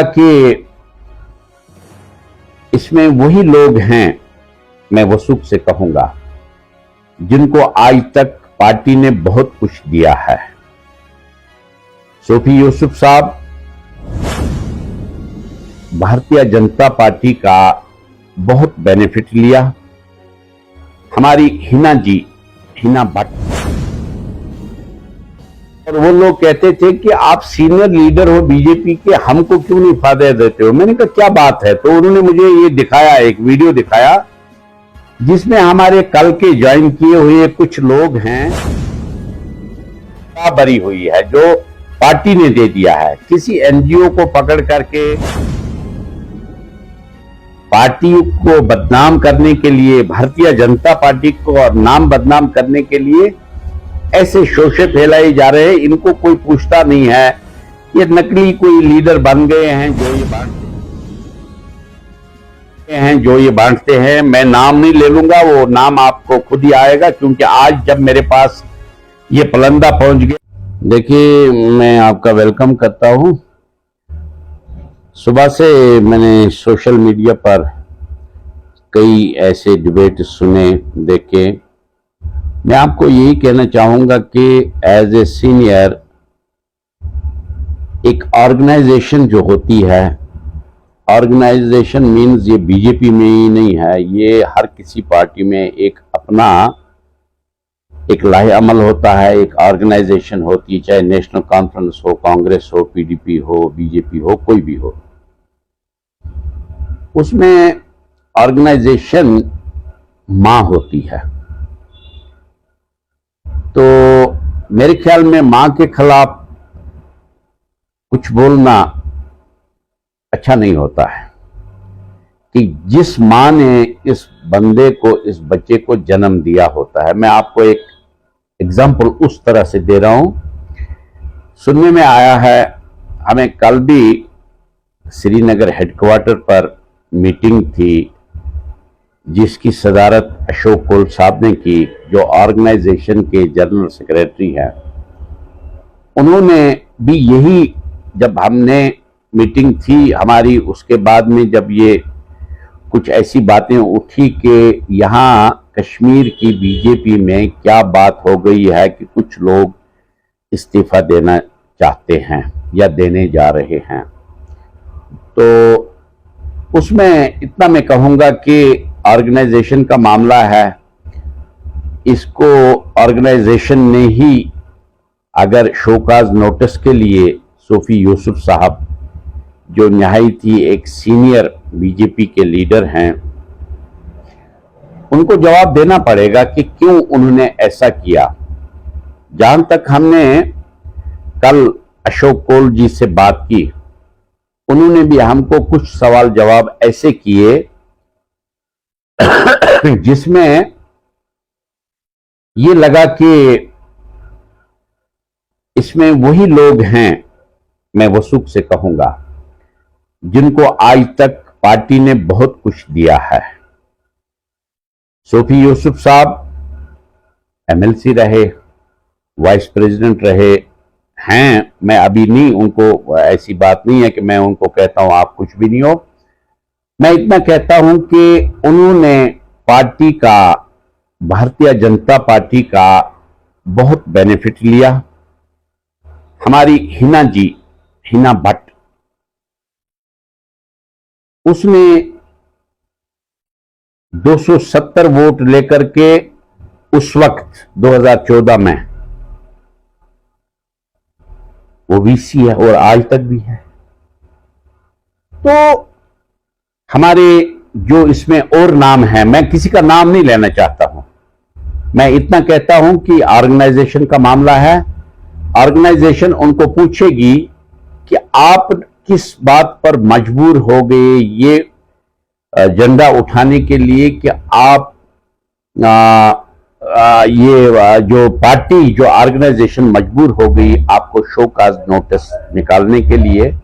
कि इसमें वही लोग हैं, मैं वसूख से कहूंगा, जिनको आज तक पार्टी ने बहुत कुछ दिया है। सोफी यूसुफ साहब भारतीय जनता पार्टी का बहुत बेनिफिट लिया। हमारी हिना भट्ट, और वो लोग कहते थे कि आप सीनियर लीडर हो बीजेपी के, हमको क्यों नहीं फायदा देते हो। मैंने कहा क्या बात है, तो उन्होंने मुझे ये दिखाया, एक वीडियो दिखाया जिसमें हमारे कल के ज्वाइन किए हुए कुछ लोग हैं, भरी हुई है जो पार्टी ने दे दिया है। किसी एनजीओ को पकड़ करके पार्टी को बदनाम करने के लिए, भारतीय जनता पार्टी को और नाम बदनाम करने के लिए ऐसे शोषे फैलाए जा रहे हैं। इनको कोई पूछता नहीं है, ये नकली कोई लीडर बन गए हैं जो ये बांटते हैं। मैं नाम नहीं ले लूंगा, वो नाम आपको खुद ही आएगा, क्योंकि आज जब मेरे पास ये पलंदा पहुंच गया। देखिए, मैं आपका वेलकम करता हूं। सुबह से मैंने सोशल मीडिया पर कई ऐसे डिबेट सुने, देखे। मैं आपको यही कहना चाहूंगा कि एज ए सीनियर, एक ऑर्गेनाइजेशन जो होती है, ऑर्गेनाइजेशन मीन्स ये बीजेपी में ही नहीं है, ये हर किसी पार्टी में एक अपना एक लाहे अमल होता है, एक ऑर्गेनाइजेशन होती है, चाहे नेशनल कॉन्फ्रेंस हो, कांग्रेस हो, पीडीपी हो, बीजेपी हो, कोई भी हो। उसमें ऑर्गेनाइजेशन मां होती है। तो मेरे ख्याल में मां के खिलाफ कुछ बोलना अच्छा नहीं होता है कि जिस मां ने इस बंदे को, इस बच्चे को जन्म दिया होता है। मैं आपको एक एग्जाम्पल उस तरह से दे रहा हूं। सुनने में आया है, हमें कल भी श्रीनगर हेडक्वार्टर पर मीटिंग थी जिसकी सदारत अशोक कोल साहब ने की, जो ऑर्गेनाइजेशन के जनरल सेक्रेटरी हैं। उन्होंने भी यही, जब हमने मीटिंग थी हमारी, उसके बाद में जब ये कुछ ऐसी बातें उठी कि यहाँ कश्मीर की बीजेपी में क्या बात हो गई है कि कुछ लोग इस्तीफा देना चाहते हैं या देने जा रहे हैं, तो उसमें इतना मैं कहूंगा कि ऑर्गेनाइजेशन का मामला है। इसको ऑर्गेनाइजेशन ने ही, अगर शोकाज नोटिस के लिए सोफी यूसुफ साहब, जो निहायत ही एक सीनियर बीजेपी के लीडर हैं, उनको जवाब देना पड़ेगा कि क्यों उन्होंने ऐसा किया। जहां तक हमने कल अशोक कोल जी से बात की, उन्होंने भी हमको कुछ सवाल जवाब ऐसे किए जिसमें ये लगा कि इसमें वही लोग हैं, मैं वसूख से कहूंगा, जिनको आज तक पार्टी ने बहुत कुछ दिया है। सोफी यूसुफ साहब एमएलसी रहे, वाइस प्रेसिडेंट रहे हैं। मैं अभी नहीं, उनको ऐसी बात नहीं है कि मैं उनको कहता हूं आप कुछ भी नहीं हो। मैं इतना कहता हूं कि उन्होंने पार्टी का, भारतीय जनता पार्टी का बहुत बेनिफिट लिया। हमारी हिना भट्ट, उसने 270 वोट लेकर के उस वक्त 2014 में, वो वीसी है और आज तक भी है। तो हमारे जो इसमें और नाम है, मैं किसी का नाम नहीं लेना चाहता हूं, मैं इतना कहता हूं कि ऑर्गेनाइजेशन का मामला है। ऑर्गेनाइजेशन उनको पूछेगी कि आप किस बात पर मजबूर हो गए ये झंडा उठाने के लिए, कि आप ये जो पार्टी, जो ऑर्गेनाइजेशन मजबूर हो गई आपको शोकाज नोटिस निकालने के लिए।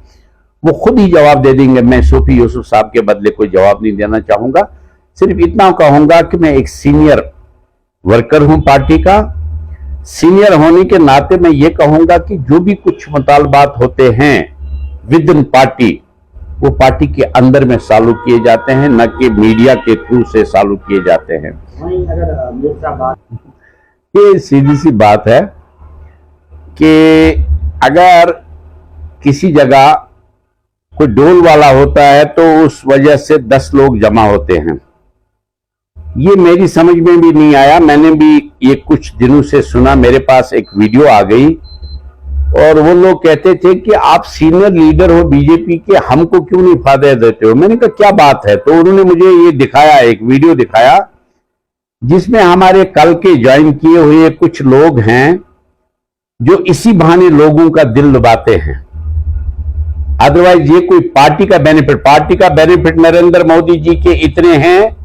वो खुद ही जवाब दे देंगे। मैं सोफी यूसुफ साहब के बदले कोई जवाब नहीं देना चाहूंगा, सिर्फ इतना कहूंगा कि मैं एक सीनियर वर्कर हूं पार्टी का। सीनियर होने के नाते मैं ये कहूंगा कि जो भी कुछ मुतालबात होते हैं विद इन पार्टी, वो पार्टी के अंदर में चालू किए जाते हैं, न कि मीडिया के थ्रू से चालू किए जाते हैं। वहीं अगर ये सीधी सी बात है कि अगर किसी जगह कोई ढोल वाला होता है तो उस वजह से 10 लोग जमा होते हैं। ये मेरी समझ में भी नहीं आया। मैंने भी ये कुछ दिनों से सुना, मेरे पास एक वीडियो आ गई और वो लोग कहते थे कि आप सीनियर लीडर हो बीजेपी के, हमको क्यों नहीं फायदा देते हो। मैंने कहा क्या बात है, तो उन्होंने मुझे ये दिखाया, एक वीडियो दिखाया जिसमें हमारे कल के ज्वाइन किए हुए कुछ लोग हैं जो इसी बहाने लोगों का दिल दबाते हैं। अदरवाइज ये कोई पार्टी का बेनिफिट नरेंद्र मोदी जी के इतने हैं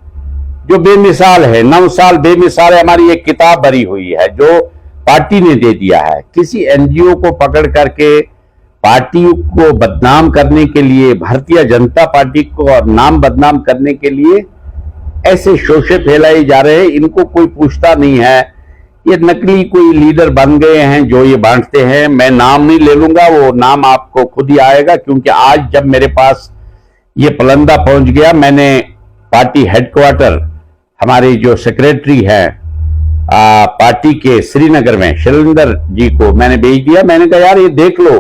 जो बेमिसाल है। 9 साल बेमिसाल है। हमारी एक किताब भरी हुई है जो पार्टी ने दे दिया है। किसी एनजीओ को पकड़ करके पार्टी को बदनाम करने के लिए, भारतीय जनता पार्टी को और नाम बदनाम करने के लिए ऐसे शोषे फैलाए जा रहे हैं। इनको कोई पूछता नहीं है। ये नकली कोई लीडर बन गए हैं जो ये बांटते हैं। मैं नाम नहीं ले लूंगा, वो नाम आपको खुद ही आएगा, क्योंकि आज जब मेरे पास ये पलंदा पहुंच गया, मैंने पार्टी हेडक्वार्टर हमारे जो सेक्रेटरी है पार्टी के श्रीनगर में शैलेंद्र जी को मैंने भेज दिया। मैंने कहा यार ये देख लो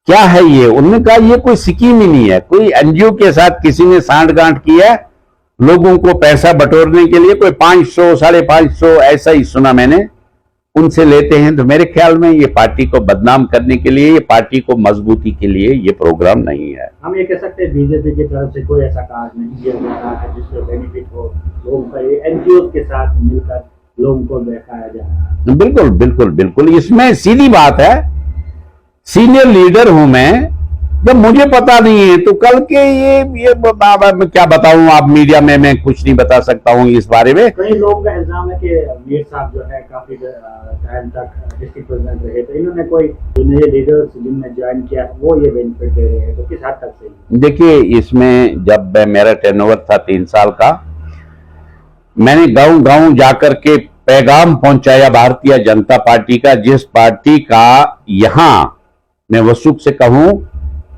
क्या है ये। उन्होंने कहा ये कोई स्कीम ही नहीं है, कोई एनजीओ के साथ किसी ने सांठगांठ की है लोगों को पैसा बटोरने के लिए। कोई 500 550 ऐसा ही सुना मैंने, उनसे लेते हैं। तो मेरे ख्याल में ये पार्टी को बदनाम करने के लिए, ये पार्टी को मजबूती के लिए ये प्रोग्राम नहीं है। हम ये कह सकते हैं बीजेपी की तरफ से कोई ऐसा कार्य नहीं किया जा रहा है जिससे बेनिफिट हो लोगों का। ये एनजीओ के साथ मिलकर लोगों को दिखाया जा रहा है। बिल्कुल बिल्कुल बिल्कुल। इसमें सीधी बात है, सीनियर लीडर हूं मैं, जब मुझे पता नहीं है तो कल के ये मैं क्या बताऊं आप मीडिया में, मैं कुछ नहीं बता सकता हूं इस बारे में। कई लोगों का इल्जाम है कि मीर साहब जो है काफी टाइम तक डिस्ट्रिक्ट प्रेसिडेंट रहे, तो इन्होंने कोई जो नए लीडर्स जिनने ज्वाइन किया वो ये बेनिफिट दे रहे हैं, तो किस हद तक सही? देखिए, इसमें जब मेरा टर्नओवर था 3 साल का, मैंने गांव गांव जाकर के पैगाम पहुंचाया भारतीय जनता पार्टी का, जिस पार्टी का यहां मैं वसूख से कहूं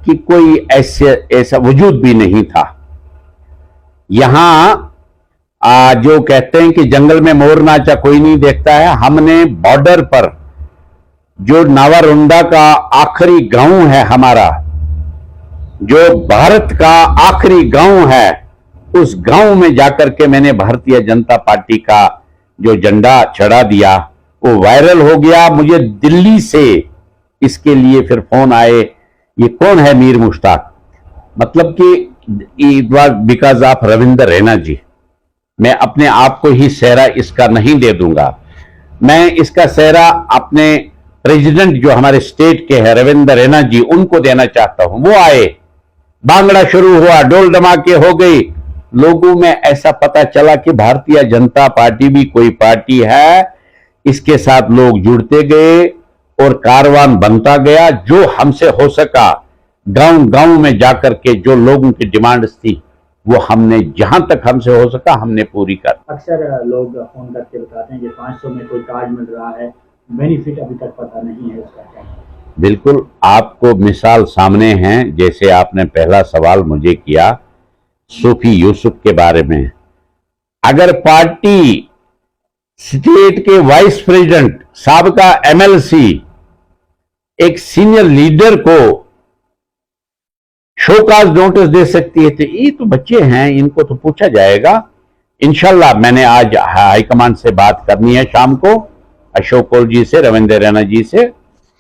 कि कोई ऐसा वजूद भी नहीं था। यहां जो कहते हैं कि जंगल में मोर नाचा कोई नहीं देखता है, हमने बॉर्डर पर जो नावारुंडा का आखिरी गांव है हमारा, जो भारत का आखिरी गांव है, उस गांव में जाकर के मैंने भारतीय जनता पार्टी का जो झंडा चढ़ा दिया। वो वायरल हो गया। मुझे दिल्ली से इसके लिए फिर फोन आए, ये कौन है मीर मुश्ताक, मतलब कि it was because of Ravindra Raina ji. मैं अपने आप को ही सेहरा इसका नहीं दे दूंगा, मैं इसका सेहरा अपने प्रेसिडेंट जो हमारे स्टेट के हैं रविंद्र रैना जी, उनको देना चाहता हूं। वो आए, बांगड़ा शुरू हुआ, डोल धमाके हो गई, लोगों में ऐसा पता चला कि भारतीय जनता पार्टी भी कोई पार्टी है। इसके साथ लोग जुड़ते गए और कारवान बनता गया। जो हमसे हो सका गांव गांव में जाकर के जो लोगों की डिमांड्स थी वो हमने, जहां तक हमसे हो सका हमने पूरी कर। अक्सर लोग फोन करके बताते हैं कि 500 में कोई कार्ड मिल रहा है, बेनिफिट अभी तक पता नहीं है उसका क्या। बिल्कुल, आपको मिसाल सामने है। जैसे आपने पहला सवाल मुझे किया सूफी यूसुफ के बारे में, अगर पार्टी स्टेट के वाइस प्रेसिडेंट साबका एमएलसी एक सीनियर लीडर को शोकाज नोटिस दे सकती है, तो ये तो बच्चे हैं, इनको तो पूछा जाएगा। इंशाल्लाह मैंने आज हाईकमान से बात करनी है शाम को, अशोक कौल जी से, रविंद्र रैना जी से।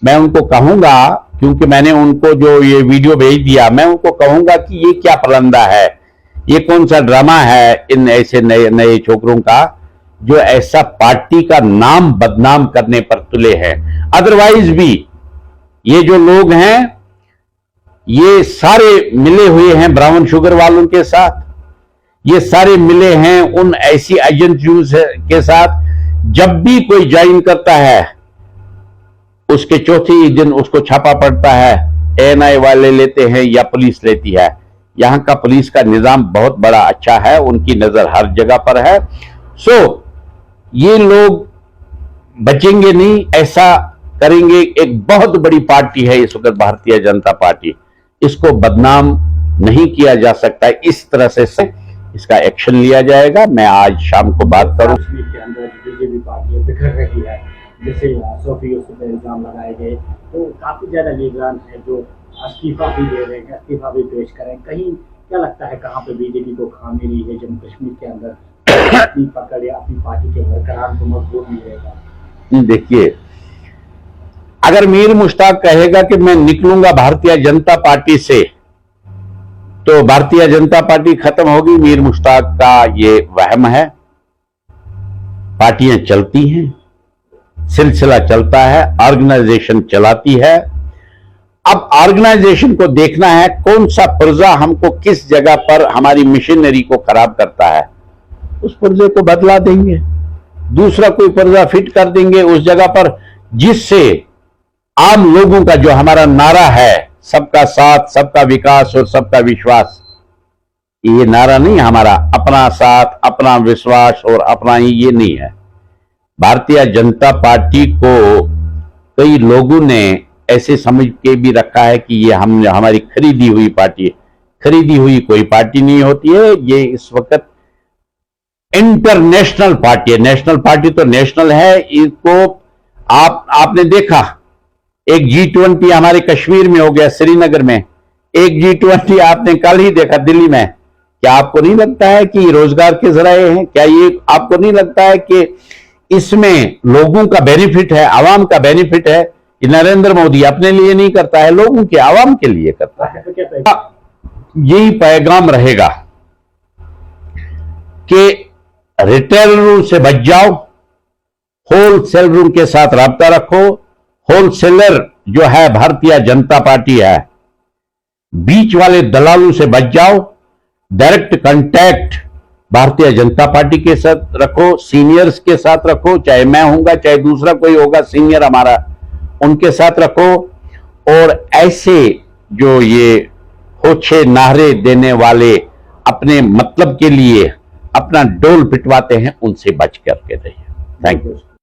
मैं उनको कहूंगा, क्योंकि मैंने उनको जो ये वीडियो भेज दिया, मैं उनको कहूंगा कि ये क्या पलंदा है, ये कौन सा ड्रामा है इन ऐसे नए छोकरों का जो ऐसा पार्टी का नाम बदनाम करने पर तुले हैं। अदरवाइज भी ये जो लोग हैं ये सारे मिले हुए हैं ब्राउन शुगर वालों के साथ, ये सारे मिले हैं उन ऐसी एजेंसीज के साथ। जब भी कोई ज्वाइन करता है उसके चौथे ही दिन उसको छापा पड़ता है, एएनआई वाले लेते हैं या पुलिस लेती है। यहां का पुलिस का निजाम बहुत बड़ा अच्छा है, उनकी नजर हर जगह पर है। सो ये लोग बचेंगे नहीं, ऐसा करेंगे। एक बहुत बड़ी पार्टी है इस वक्त भारतीय जनता पार्टी, इसको बदनाम नहीं किया जा सकता। इस तरह से इसका एक्शन लिया जाएगा। मैं आज शाम को बात करूं। कश्मीर के अंदर बीजेपी पार्टी बिखर रही है, जैसे सोफी यूसुफ पे इल्जाम लगाए गए, तो काफी ज्यादा लीडरान है जो इस्तीफा भी दे रहे हैं, इस्तीफा भी पेश करें। कहीं क्या लगता है कहाँ पे बीजेपी को खामी रही है जम्मू कश्मीर के अंदर अपनी पकड़ या अपनी पार्टी के बरकरार को मजबूत नहीं रहेगा? देखिए, अगर मीर मुश्ताक कहेगा कि मैं निकलूंगा भारतीय जनता पार्टी से, तो भारतीय जनता पार्टी खत्म होगी। मीर मुश्ताक का ये वहम है। पार्टियां चलती हैं, सिलसिला चलता है, ऑर्गेनाइजेशन चलाती है। अब ऑर्गेनाइजेशन को देखना है कौन सा पुर्जा हमको किस जगह पर हमारी मशीनरी को खराब करता है, उस पुर्जे को बदला देंगे, दूसरा कोई पुर्जा फिट कर देंगे उस जगह पर, जिससे आम लोगों का जो हमारा नारा है, सबका साथ, सबका विकास और सबका विश्वास, ये नारा नहीं हमारा, अपना साथ, अपना विश्वास और अपना ही, ये नहीं है। भारतीय जनता पार्टी को कई लोगों ने ऐसे समझ के भी रखा है कि ये हमारी खरीदी हुई पार्टी है। खरीदी हुई कोई पार्टी नहीं होती है। ये इस वक्त इंटरनेशनल पार्टी है। नेशनल पार्टी तो नेशनल है। इसको आपने देखा, एक G20 हमारे कश्मीर में हो गया, श्रीनगर में। एक G20 आपने कल ही देखा दिल्ली में। क्या आपको नहीं लगता है कि रोजगार के जराए हैं? क्या ये आपको नहीं लगता है कि इसमें लोगों का बेनिफिट है, आवाम का बेनिफिट है? कि नरेंद्र मोदी अपने लिए नहीं करता है, लोगों के, आवाम के लिए करता है। यही पैगाम रहेगा कि रिटेल रूम से बच जाओ, होलसेल रूम के साथ राब्ता रखो। होलसेलर जो है भारतीय जनता पार्टी है। बीच वाले दलालों से बच जाओ। Direct contact Bharatiya Janata party के साथ रखो, सीनियर्स के साथ रखो, चाहे मैं होऊंगा चाहे दूसरा कोई होगा सीनियर हमारा, उनके साथ रखो। और ऐसे जो ये होछे नारे देने वाले अपने मतलब के लिए अपना डोल पिटवाते हैं, उनसे बच करके रहिए। Thank you.